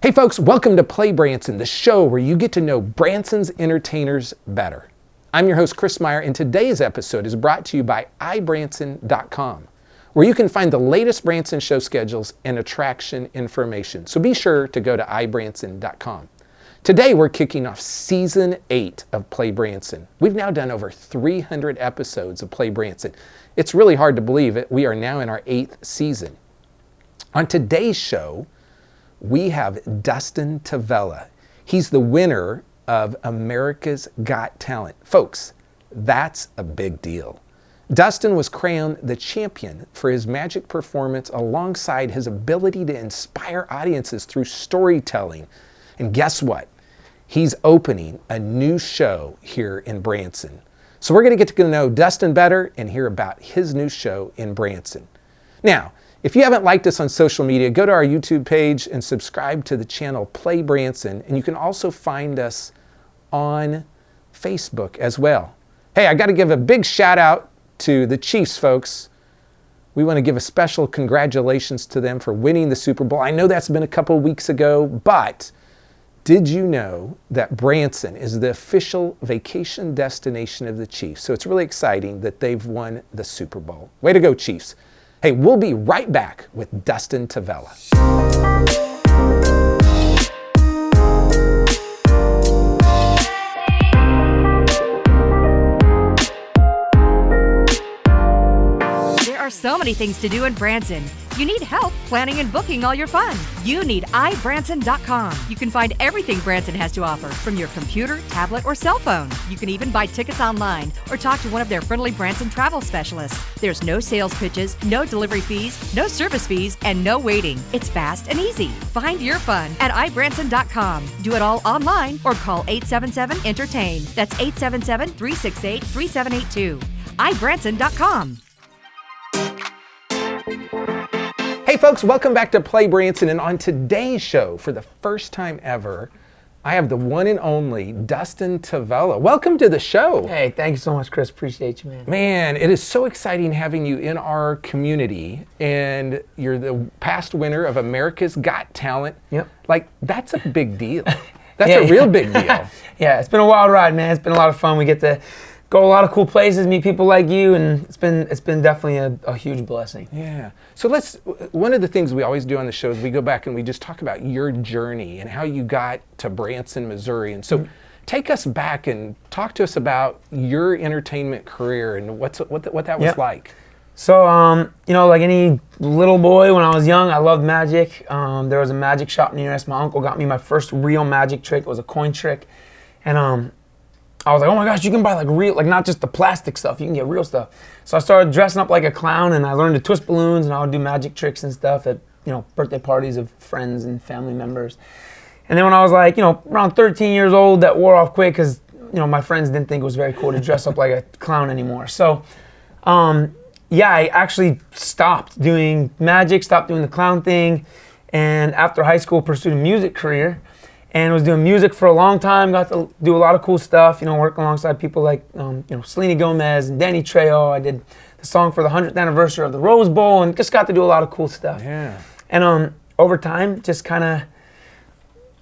Hey folks, welcome to PlayBranson, the show where you get to know Branson's entertainers better. I'm your host, Chris Meyer, and today's episode is brought to you by ibranson.com, where you can find the latest Branson show schedules and attraction information. So be sure to go to ibranson.com. Today we're kicking off Season 8 of PlayBranson. We've now done over 300 episodes of PlayBranson. It's really hard to believe it. We are now in our 8th season. On today's show, we have Dustin Tavella. He's the winner of America's Got Talent. Folks, that's a big deal. Dustin was crowned the champion for his magic performance alongside his ability to inspire audiences through storytelling. And guess what? He's opening a new show here in Branson. So we're going to get to know Dustin better and hear about his new show in Branson. Now, if you haven't liked us on social media, go to our YouTube page and subscribe to the channel PlayBranson, and you can also find us on Facebook as well. Hey, I got to give a big shout out to the Chiefs, folks. We want to give a special congratulations to them for winning the Super Bowl. I know that's been a couple weeks ago, but did you know that Branson is the official vacation destination of the Chiefs? So it's really exciting that they've won the Super Bowl. Way to go, Chiefs. Hey, we'll be right back with Dustin Tavella. There are so many things to do in Branson. You need help planning and booking all your fun. You need ibranson.com. You can find everything Branson has to offer from your computer, tablet, or cell phone. You can even buy tickets online or talk to one of their friendly Branson travel specialists. There's no sales pitches, no delivery fees, no service fees, and no waiting. It's fast and easy. Find your fun at ibranson.com. Do it all online or call 877-ENTERTAIN. That's 877-368-3782. ibranson.com. Hey folks, welcome back to PlayBranson, and on today's show, for the first time ever, I have the one and only Dustin Tavella. Welcome to the show. Hey, thank you so much, Chris. Appreciate you, man. Man, it is so exciting having you in our community, and you're the past winner of America's Got Talent. Yep. Like, that's a big deal. That's a real big deal. Yeah, it's been a wild ride, man. It's been a lot of fun. We get to go a lot of cool places, meet people like you, and it's been definitely a huge blessing. Yeah. So one of the things we always do on the show is we go back and we just talk about your journey and how you got to Branson, Missouri. And so take us back and talk to us about your entertainment career and what that was like. So, like any little boy when I was young, I loved magic. There was a magic shop near us. My uncle got me my first real magic trick. It was a coin trick. And I was like, oh my gosh, you can buy like real, like not just the plastic stuff, you can get real stuff. So I started dressing up like a clown, and I learned to twist balloons, and I would do magic tricks and stuff at, birthday parties of friends and family members. And then when I was like, around 13 years old, that wore off quick because, my friends didn't think it was very cool to dress up like a clown anymore. So, I actually stopped doing magic, stopped doing the clown thing, and after high school pursued a music career. And was doing music for a long time, got to do a lot of cool stuff, work alongside people like, Selena Gomez and Danny Trejo. I did the song for the 100th anniversary of the Rose Bowl and just got to do a lot of cool stuff. Yeah. And over time, just kind of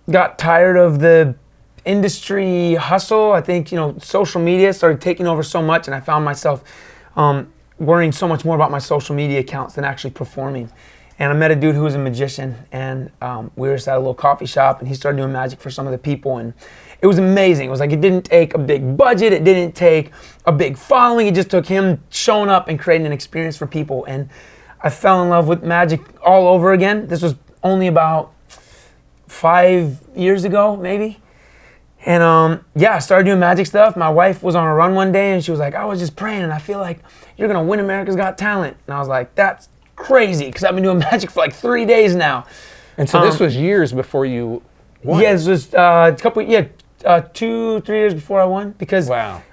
got tired of the industry hustle. I think, social media started taking over so much, and I found myself worrying so much more about my social media accounts than actually performing. And I met a dude who was a magician, and we were just at a little coffee shop, and he started doing magic for some of the people, and it was amazing. It was like it didn't take a big budget, it didn't take a big following, it just took him showing up and creating an experience for people. And I fell in love with magic all over again. This was only about 5 years ago, maybe. And I started doing magic stuff. My wife was on a run one day, and she was like, I was just praying, and I feel like you're gonna win America's Got Talent. And I was like, that's crazy, because I've been doing magic for like 3 days now. And so this was years before you won. Yeah, this was 2-3 years before I won, because wow.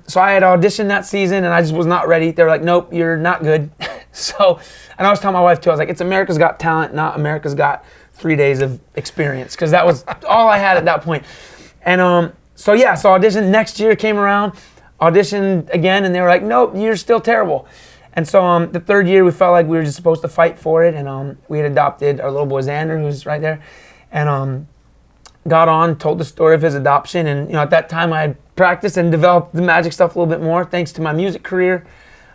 So I had auditioned that season, and I just was not ready. They were like, nope, you're not good. So, and I was telling my wife too, I was like, it's America's Got Talent, not America's Got 3 days of experience, because that was all I had at that point. And so audition next year came around, auditioned again, and they were like, nope, you're still terrible. And so the third year, we felt like we were just supposed to fight for it, and we had adopted our little boy Xander, who's right there. and got on, told the story of his adoption, and at that time I had practiced and developed the magic stuff a little bit more thanks to my music career.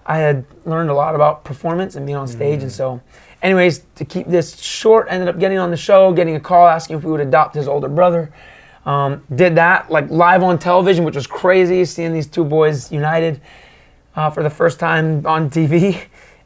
I had learned a lot about performance and being on stage, and so anyways, to keep this short, ended up getting on the show, getting a call asking if we would adopt his older brother. Did that like live on television, which was crazy, seeing these two boys united for the first time on TV.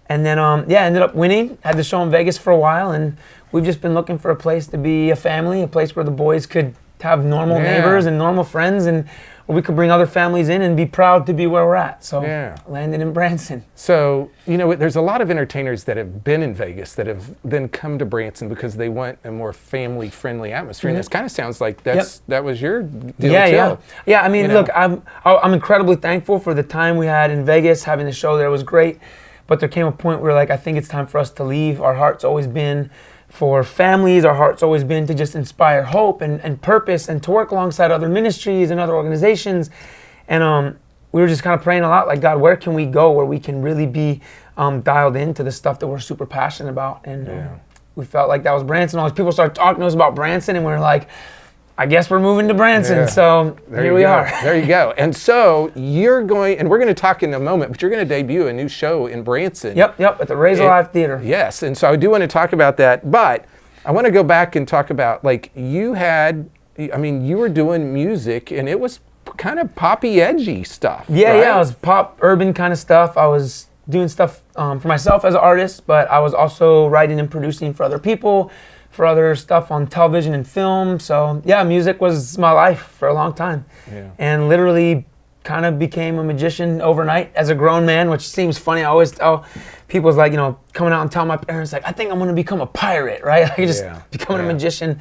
And then, ended up winning, had the show in Vegas for a while, and we've just been looking for a place to be a family, a place where the boys could have normal neighbors and normal friends, and where we could bring other families in and be proud to be where we're at. So landed in Branson. So, there's a lot of entertainers that have been in Vegas that have then come to Branson because they want a more family-friendly atmosphere. And this kind of sounds like that was your deal too. Yeah, I mean, look, I'm incredibly thankful for the time we had in Vegas. Having the show there was great. But there came a point where I think it's time for us to leave. Our heart's always been for families. Our heart's always been to just inspire hope and purpose and to work alongside other ministries and other organizations. And we were just kind of praying a lot, like, God, where can we go where we can really be dialed into the stuff that we're super passionate about? And we felt like that was Branson. All these people started talking to us about Branson, and we were like, I guess we're moving to Branson. Yeah. So here we are. There you go. And so you're going, and we're going to talk in a moment, but you're going to debut a new show in Branson. Yep, at the REZA Theatre. Yes, and so I do want to talk about that, but I want to go back and talk about, you were doing music, and it was kind of poppy, edgy stuff. Yeah, right? it was pop, urban kind of stuff. I was doing stuff for myself as an artist, but I was also writing and producing for other people, for other stuff on television and film. So music was my life for a long time. Yeah. And literally kind of became a magician overnight as a grown man, which seems funny. I always tell people, coming out and telling my parents, I think I'm going to become a pirate, right? Just becoming a magician.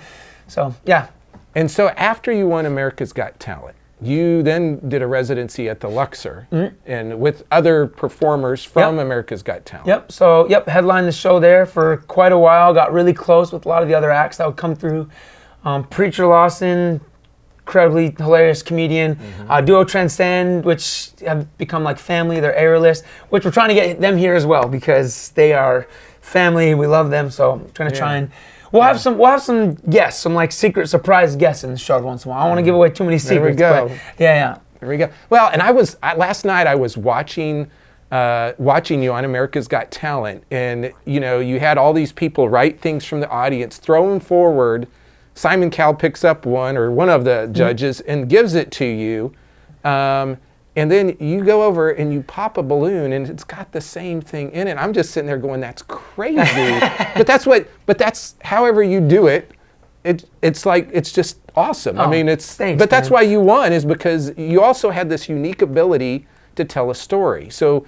So, yeah. And so after you won America's Got Talent, you then did a residency at the Luxor and with other performers from America's Got Talent. So headlined the show there for quite a while. Got really close with a lot of the other acts that would come through. Preacher Lawson, incredibly hilarious comedian. Duo Transcend, which have become like family. They're A-list, which we're trying to get them here as well because they are family. We love them, so I'm trying to try and. We'll have some guests, some secret surprise guests in the show every once in a while. I don't want to give away too many secrets. There we go. But there we go. Well, and last night I was watching you on America's Got Talent, and you had all these people write things from the audience, throw them forward. Simon Cowell picks up one of the judges and gives it to you. And then you go over and you pop a balloon and it's got the same thing in it. I'm just sitting there going, that's crazy. but that's however you do it. It's just awesome. Thanks, that's why you won, is because you also had this unique ability to tell a story. So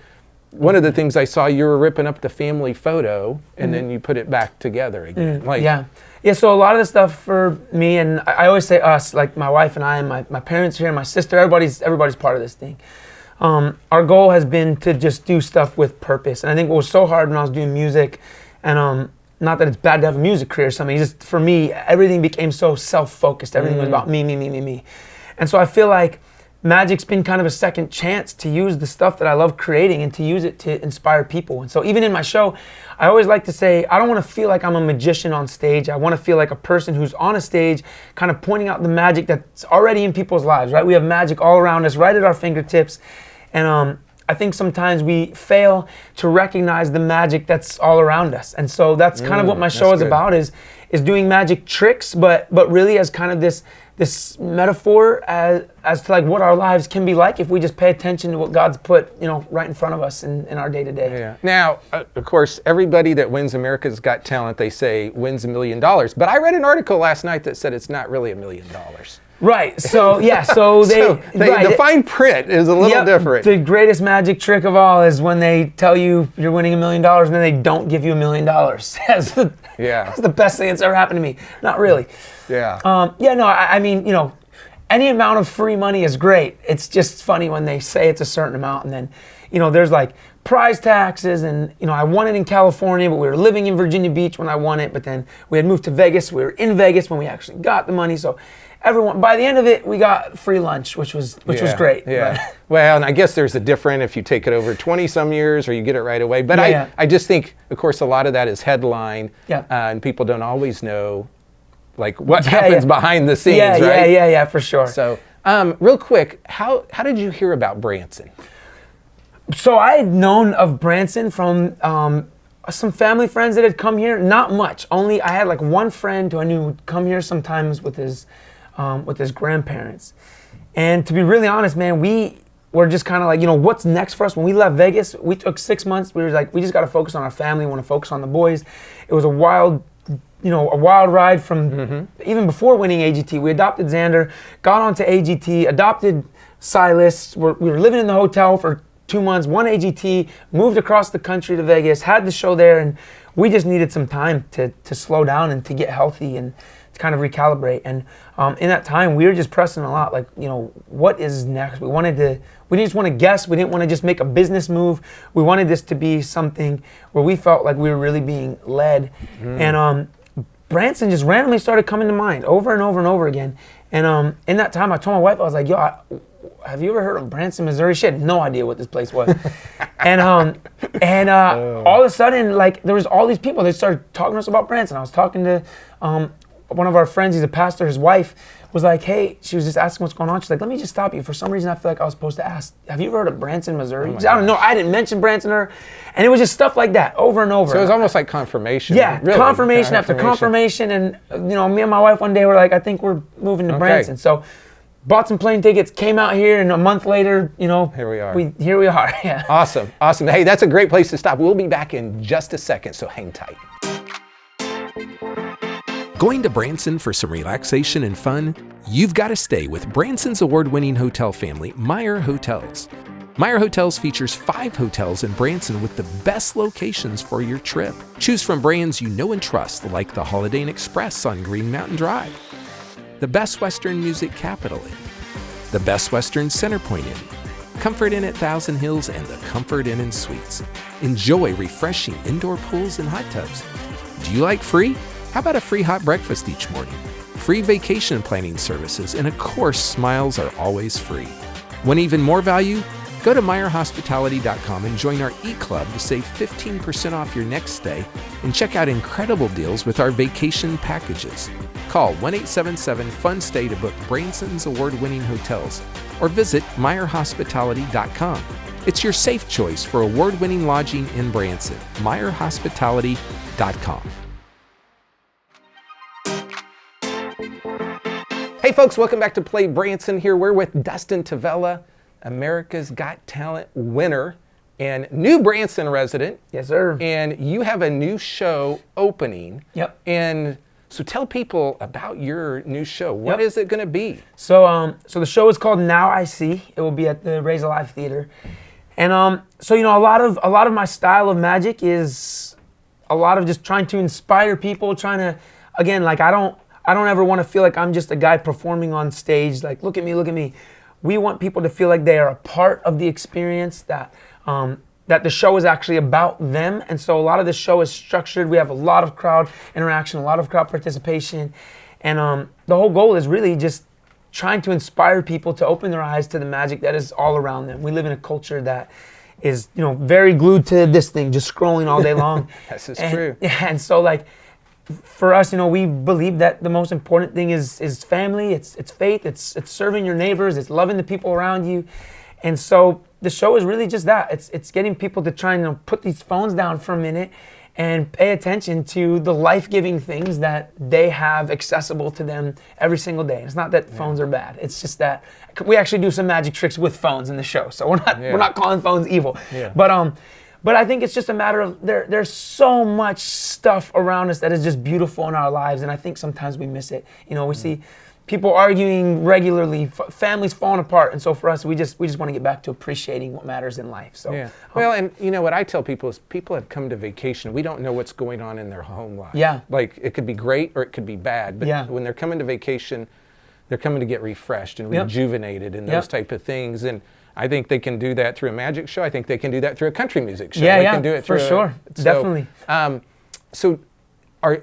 one of the things I saw, you were ripping up the family photo and then you put it back together again. Yeah, so a lot of the stuff for me, and I always say us, like my wife and I and my parents here and my sister, everybody's part of this thing. Our goal has been to just do stuff with purpose. And I think what was so hard when I was doing music, and not that it's bad to have a music career or something, just for me, everything became so self-focused. Everything was about me. And so I feel like magic's been kind of a second chance to use the stuff that I love creating and to use it to inspire people. And so even in my show, I always like to say, I don't want to feel like I'm a magician on stage. I want to feel like a person who's on a stage kind of pointing out the magic that's already in people's lives, right? We have magic all around us, right at our fingertips. And I think sometimes we fail to recognize the magic that's all around us. And so that's kind of what my show is about, is doing magic tricks, but really as kind of this metaphor as to what our lives can be like if we just pay attention to what God's put right in front of us in our day to day. Yeah. Now, of course, everybody that wins America's Got Talent, they say wins $1 million. But I read an article last night that said it's not really $1 million. Right. So the fine print is a little different. The greatest magic trick of all is when they tell you you're winning $1 million and then they don't give you $1 million. That's the best thing that's ever happened to me. Not really. Yeah. I mean, any amount of free money is great. It's just funny when they say it's a certain amount and then, there's prize taxes and, I won it in California, but we were living in Virginia Beach when I won it, but then we had moved to Vegas. We were in Vegas when we actually got the money. So everyone, by the end of it, we got free lunch, which was great. Yeah. Well, and I guess there's a difference if you take it over 20 some years or you get it right away. But I just think, of course, a lot of that is headline, and people don't always know like what happens behind the scenes, right? Yeah, for sure. So, real quick, how did you hear about Branson? So I had known of Branson from some family friends that had come here. Not much. Only I had like one friend who I knew would come here sometimes with his grandparents. And to be really honest, man, we were just kind of like, what's next for us? When we left Vegas, we took 6 months. We were like, we just got to focus on our family. We want to focus on the boys. It was a wild ride from even before winning AGT. We adopted Xander, got onto AGT, adopted Silas. We were living in the hotel for 2 months, won AGT, moved across the country to Vegas, had the show there, and we just needed some time to slow down and to get healthy and to kind of recalibrate. And in that time, we were just pressing a lot, like, what is next? We didn't just want to guess. We didn't want to just make a business move. We wanted this to be something where we felt like we were really being led. And Branson just randomly started coming to mind over and over and over again. And in that time, I told my wife, I was like, have you ever heard of Branson, Missouri? She had no idea what this place was. and all of a sudden, like, there was all these people that started talking to us about Branson. I was talking to one of our friends, he's a pastor, his wife was like, hey, she was just asking what's going on. She's like, let me just stop you. For some reason, I feel like I was supposed to ask, have you ever heard of Branson, Missouri? I don't know, I didn't mention Branson to her. And it was just stuff like that over and over. So it was almost like confirmation. Yeah, really. confirmation after confirmation. And, me and my wife one day were like, I think we're moving to Branson. So bought some plane tickets, came out here, and a month later, here we are. Here we are, yeah. Awesome. Hey, that's a great place to stop. We'll be back in just a second, so hang tight. Going to Branson for some relaxation and fun? You've got to stay with Branson's award-winning hotel family, Meyer Hotels. Meyer Hotels features 5 hotels in Branson with the best locations for your trip. Choose from brands you know and trust, like the Holiday Inn Express on Green Mountain Drive, the Best Western Music Capital Inn, the Best Western Centerpoint Inn, Comfort Inn at Thousand Hills, and the Comfort Inn and Suites. Enjoy refreshing indoor pools and hot tubs. Do you like free? How about a free hot breakfast each morning? Free vacation planning services, and of course, smiles are always free. Want even more value? Go to MeyerHospitality.com and join our e-club to save 15% off your next stay and check out incredible deals with our vacation packages. Call 1-877-FUN-STAY to book Branson's award-winning hotels or visit MeyerHospitality.com. It's your safe choice for award-winning lodging in Branson. MeyerHospitality.com. Hey folks, welcome back to Play Branson. Here we're with Dustin Tavella, America's Got Talent winner and new Branson resident. Yes, sir. And you have a new show opening. Yep. And so tell people about your new show. What is it going to be? So the show is called Now I See. It will be at the REZA Theatre. And a lot of my style of magic is a lot of just trying to inspire people, trying to, again, like I don't ever want to feel like I'm just a guy performing on stage, like, look at me, look at me. We want people to feel like they are a part of the experience, that the show is actually about them. And so a lot of the show is structured. We have a lot of crowd interaction, a lot of crowd participation. And the whole goal is really just trying to inspire people to open their eyes to the magic that is all around them. We live in a culture that is, very glued to this thing, just scrolling all day long. This is true. Yeah, and so like, for us, we believe that the most important thing is family, it's faith, it's serving your neighbors, it's loving the people around you. And so the show is really just that. It's getting people to try and put these phones down for a minute and pay attention to the life-giving things that they have accessible to them every single day. It's not that phones are bad. It's just that we actually do some magic tricks with phones in the show. So we're not calling phones evil. Yeah. But I think it's just a matter of there's so much stuff around us that is just beautiful in our lives, and I think sometimes we miss it. We see people arguing regularly, families falling apart, and so for us, we just want to get back to appreciating what matters in life. So well, and what I tell people is people have come to vacation. We don't know what's going on in their home life. Yeah, like it could be great or it could be bad. But when they're coming to vacation, they're coming to get refreshed and rejuvenated and those type of things. And I think they can do that through a magic show. I think they can do that through a country music show. They can do it for sure. Definitely.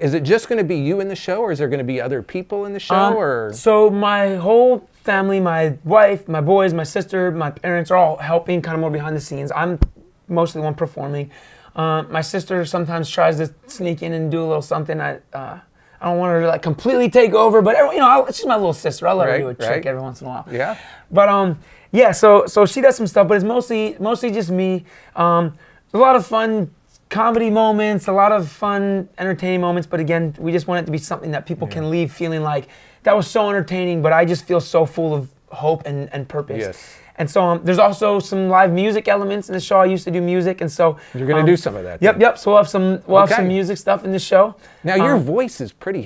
Is it just going to be you in the show, or is there going to be other people in the show? So my whole family, my wife, my boys, my sister, my parents are all helping, kind of more behind the scenes. I'm mostly the one performing. My sister sometimes tries to sneak in and do a little something. I'm I don't want her to like completely take over, but you know, she's my little sister. I'll let her do a trick every once in a while. Yeah. But yeah, so she does some stuff, but it's mostly just me. A lot of fun comedy moments, a lot of fun entertaining moments, but again, we just want it to be something that people can leave feeling like that was so entertaining, but I just feel so full of hope and purpose. Yes. And so there's also some live music elements in the show. I used to do music, and so you're going to do some of that. Yep. So we'll have some music stuff in the show. Now your voice is get pretty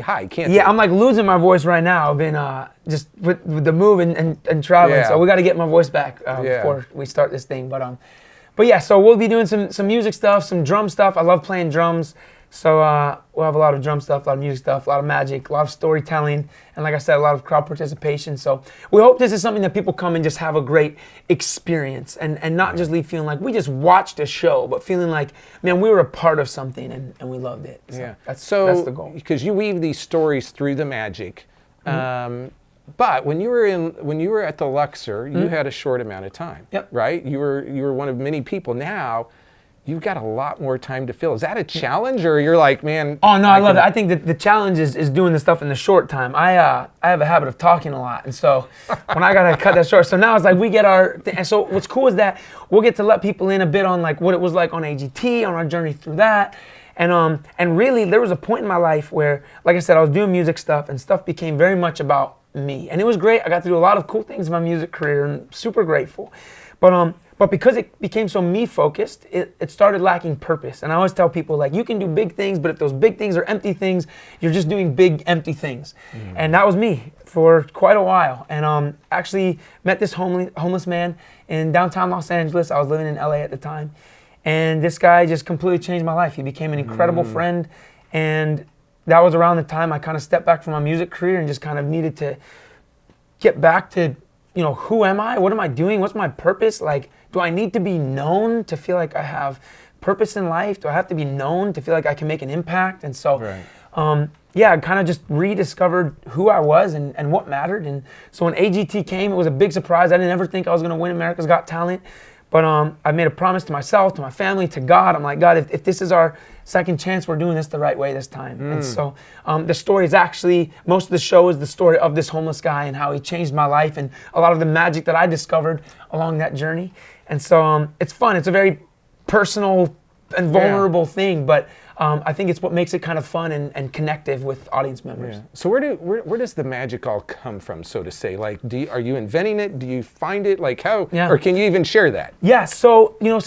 high, can't it? Yeah, I'm like losing my voice right now. I've been just with the move and traveling, so we got to get my voice back before we start this thing. But yeah, so we'll be doing some music stuff, some drum stuff. I love playing drums. So we'll have a lot of drum stuff, a lot of music stuff, a lot of magic, a lot of storytelling, and like I said, a lot of crowd participation. So we hope this is something that people come and just have a great experience and not just leave feeling like we just watched a show, but feeling like, man, we were a part of something and we loved it. So that's the goal. Because you weave these stories through the magic, but when you were at the Luxor, you had a short amount of time, right? You were one of many people. Now you've got a lot more time to fill. Is that a challenge, or you're like, man? Oh no, I love it. I think that the challenge is doing the stuff in the short time. I have a habit of talking a lot, and so when I gotta cut that short, so now it's like we get our. And so what's cool is that we'll get to let people in a bit on like what it was like on AGT, on our journey through that, and really there was a point in my life where, like I said, I was doing music stuff, and stuff became very much about me, and it was great. I got to do a lot of cool things in my music career, and super grateful, But because it became so me-focused, it started lacking purpose. And I always tell people, like, you can do big things, but if those big things are empty things, you're just doing big, empty things. And that was me for quite a while. And actually met this homeless man in downtown Los Angeles. I was living in LA at the time. And this guy just completely changed my life. He became an incredible friend. And that was around the time I kind of stepped back from my music career and just kind of needed to get back to, you know, who am I? What am I doing? What's my purpose? Like, do I need to be known to feel like I have purpose in life? Do I have to be known to feel like I can make an impact? And so, I kind of just rediscovered who I was and what mattered. And so when AGT came, it was a big surprise. I didn't ever think I was going to win America's Got Talent. But I made a promise to myself, to my family, to God. I'm like, God, if this is our second chance, we're doing this the right way this time. And so the story is actually, most of the show is the story of this homeless guy and how he changed my life and a lot of the magic that I discovered along that journey. And so it's fun. It's a very personal and vulnerable thing, but I think it's what makes it kind of fun and connective with audience members. So where does the magic all come from, so to say? Like, are you inventing it? Do you find it? Like how? Or can you even share that? Yeah. So you know,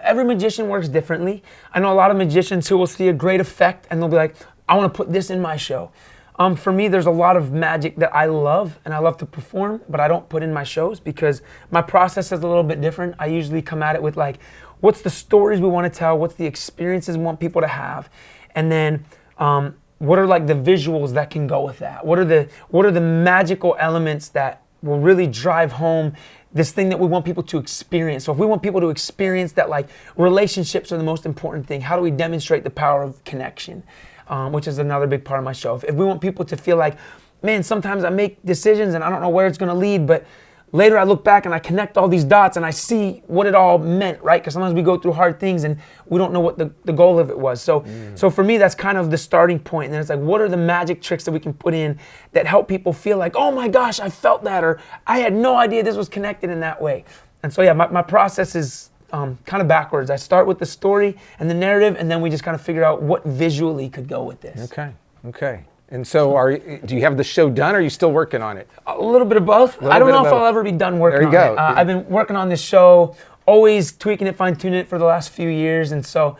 every magician works differently. I know a lot of magicians who will see a great effect and they'll be like, I want to put this in my show. For me, there's a lot of magic that I love and I love to perform, but I don't put in my shows because my process is a little bit different. I usually come at it with like, what's the stories we want to tell? What's the experiences we want people to have? And then what are like the visuals that can go with that? What are the magical elements that will really drive home this thing that we want people to experience? So if we want people to experience that, like, relationships are the most important thing, how do we demonstrate the power of connection? Which is another big part of my show. If we want people to feel like, man, sometimes I make decisions and I don't know where it's going to lead, but later I look back and I connect all these dots and I see what it all meant, right? Because sometimes we go through hard things and we don't know what the goal of it was. So for me, that's kind of the starting point. And then it's like, what are the magic tricks that we can put in that help people feel like, oh my gosh, I felt that, or I had no idea this was connected in that way. And so yeah, my process is kind of backwards. I start with the story and the narrative, and then we just kind of figure out what visually could go with this. Okay. And so do you have the show done, or are you still working on it? A little bit of both. I don't know if I'll ever be done working on it. I've been working on this show, always tweaking it, fine-tuning it for the last few years. And so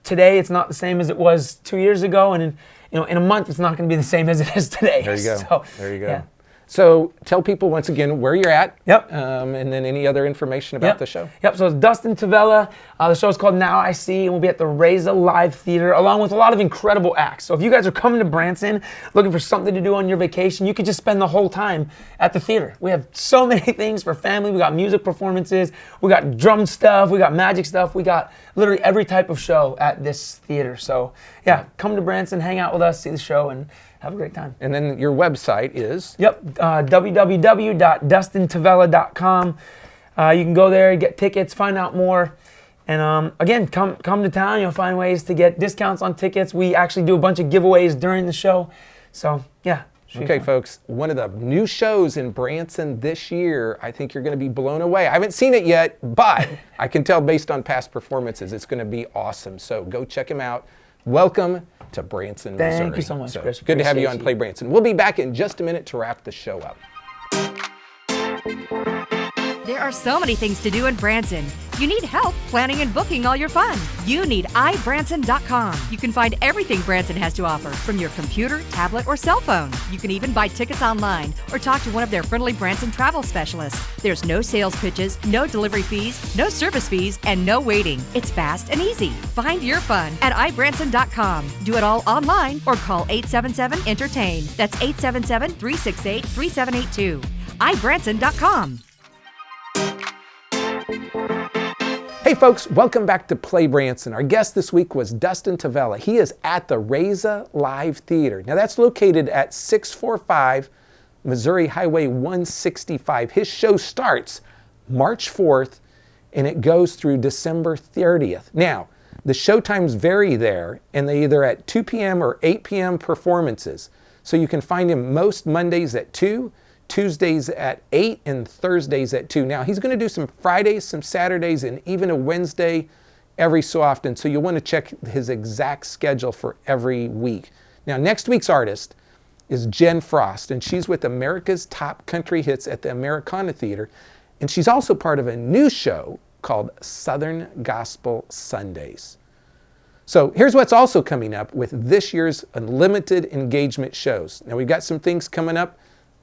today it's not the same as it was 2 years ago. And in a month, it's not going to be the same as it is today. There you go. So, there you go. Yeah. So tell people once again where you're at. Yep. And then any other information about the show. Yep. So it's Dustin Tavella. The show is called Now I See, and we'll be at the REZA Live Theatre along with a lot of incredible acts. So if you guys are coming to Branson looking for something to do on your vacation, you could just spend the whole time at the theater. We have so many things for family. We got music performances. We got drum stuff. We got magic stuff. We got literally every type of show at this theater. So yeah, come to Branson, hang out with us, see the show, and have a great time. And then your website is? Yep, www.dustintavella.com. You can go there, get tickets, find out more. And again, come to town. You'll find ways to get discounts on tickets. We actually do a bunch of giveaways during the show. So yeah. Okay, folks, one of the new shows in Branson this year, I think you're going to be blown away. I haven't seen it yet, but I can tell based on past performances, it's going to be awesome. So go check him out. Welcome to Branson, Missouri. Thank you so much, Chris. Good to have you on Play Branson. We'll be back in just a minute to wrap the show up. There are so many things to do in Branson. You need help planning and booking all your fun. You need iBranson.com. You can find everything Branson has to offer from your computer, tablet, or cell phone. You can even buy tickets online or talk to one of their friendly Branson travel specialists. There's no sales pitches, no delivery fees, no service fees, and no waiting. It's fast and easy. Find your fun at iBranson.com. Do it all online or call 877-ENTERTAIN. That's 877-368-3782. iBranson.com. Hey folks, welcome back to Play Branson. Our guest this week was Dustin Tavella. He is at the REZA Theatre. Now that's located at 645 Missouri Highway 165. His show starts March 4th and it goes through December 30th. Now, the show times vary there and they either at 2 p.m. or 8 p.m. performances. So you can find him most Mondays at 2, Tuesdays at 8, and Thursdays at 2. Now, he's going to do some Fridays, some Saturdays, and even a Wednesday every so often. So you'll want to check his exact schedule for every week. Now, next week's artist is Jen Frost, and she's with America's Top Country Hits at the Americana Theatre. And she's also part of a new show called Southern Gospel Sundays. So here's what's also coming up with this year's unlimited engagement shows. Now, we've got some things coming up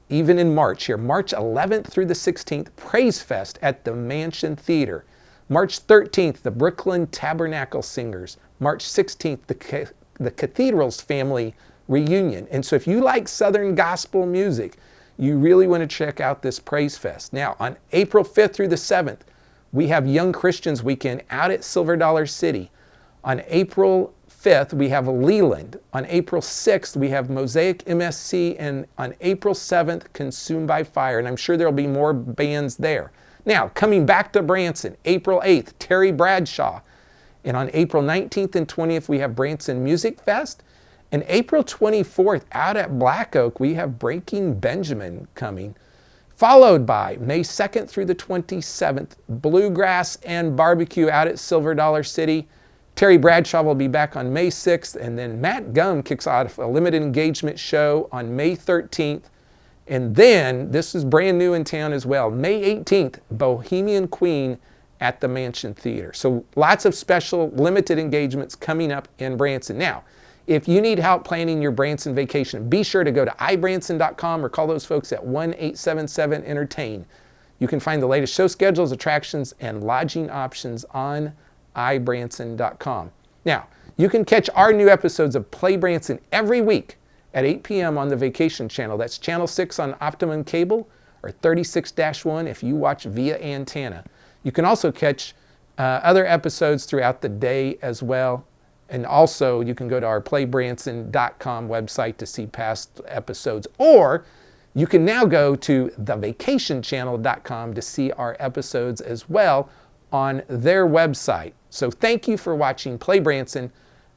even in March here. March 11th through the 16th, Praise Fest at the Mansion Theater. March 13th, the Brooklyn Tabernacle Singers. March 16th, the Cathedrals Family Reunion. And so if you like Southern gospel music, you really want to check out this Praise Fest. Now, on April 5th through the 7th, we have Young Christians Weekend out at Silver Dollar City. On April 5th, we have Leland. On April 6th, we have Mosaic MSC, and on April 7th, Consumed by Fire. And I'm sure there'll be more bands there. Now, coming back to Branson, April 8th, Terry Bradshaw. And on April 19th and 20th, we have Branson Music Fest. And April 24th, out at Black Oak, we have Breaking Benjamin coming. Followed by May 2nd through the 27th, Bluegrass and Barbecue out at Silver Dollar City. Terry Bradshaw will be back on May 6th, and then Matt Gum kicks off a limited engagement show on May 13th. And then, this is brand new in town as well, May 18th, Bohemian Queen at the Mansion Theater. So lots of special limited engagements coming up in Branson. Now, if you need help planning your Branson vacation, be sure to go to iBranson.com or call those folks at 1-877-ENTERTAIN. You can find the latest show schedules, attractions, and lodging options on iBranson.com. Now, you can catch our new episodes of Play Branson every week at 8 p.m. on the Vacation Channel. That's Channel 6 on Optimum Cable or 36-1 if you watch via antenna. You can also catch other episodes throughout the day as well. And also, you can go to our PlayBranson.com website to see past episodes. Or you can now go to thevacationchannel.com to see our episodes as well on their website. So thank you for watching Play Branson,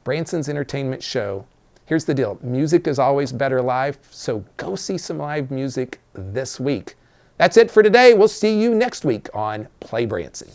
Branson's entertainment show. Here's the deal. Music is always better live, so go see some live music this week. That's it for today. We'll see you next week on Play Branson.